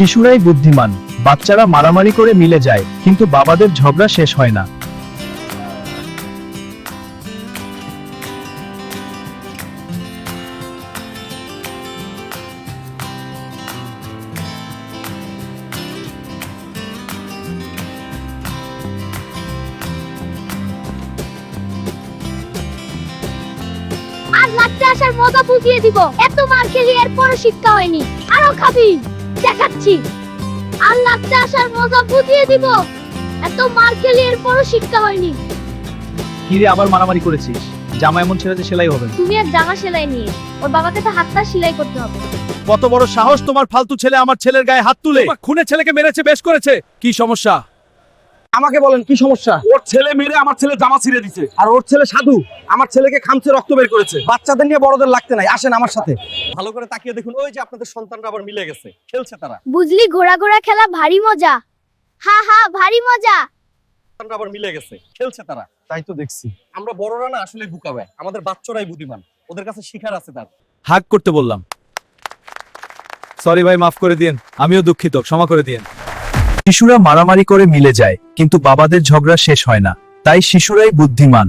শিশুরাই বুদ্ধিমান। বাচ্চারা মারামারি করে মিলে যায়, কিন্তু বাবাদের ঝগড়া শেষ হয় না। আর লাগতে আসার মজা বুঝিয়ে দিব। এত মার খেলি এরপরও শিক্ষা হয়নি, আরো খাবি, দেখাচ্ছি। আর লাগতে আসার মজা বুঝিয়ে দিব। এত মার খেলি এরপরও শিক্ষা হয়নি। কিরে, আবার মারামারি করেছিস? জামা এমন ছেড়ে যে সেলাই হবে না। তুমি এক জামা সেলাই নিয়ে ওর বাবাকে তো হাতটা সেলাই করতে হবে। কত বড় সাহস তোমার! ফালতু ছেলে আমার ছেলের গায়ে হাত তুলে খুনে ছেলেকে মেরেছে, বেশ করেছে। কি সমস্যা? আমাকে বলেন কি সমস্যা? ওর ছেলে মেরে আমার ছেলে জামা ছিঁড়ে দিছে। আর ওর ছেলে সাধু আমার ছেলেকে খামচে রক্ত বের করেছে। বাচ্চাদের নিয়ে বড়দের লাগতে নাই, আসেন আমার সাথে। ভালো করে তাকিয়ে দেখুন, ওই যে আপনাদের সন্তানরা আবার মিলে গেছে, খেলছে তারা। বুঝলি, ঘোড়া ঘোড়া খেলা ভারী মজা। হা হা, ভারী মজা। সন্তানরা আবার মিলে গেছে, খেলছে তারা। তাই তো দেখছি। আমরা বড়রা না আসলে বুকাবে, আমাদের বাচ্চারাই বুদ্ধিমান। ওদের কাছে শিখার আছে তার। হাগ করতে বললাম। সরি ভাই, মাফ করে দিন। আমিও দুঃখিত, ক্ষমা করে দিন। শিশুরা মারামারি করে মিলে যায়, কিন্তু বাবাদের ঝগড়া শেষ হয় না। তাই শিশুরাই বুদ্ধিমান।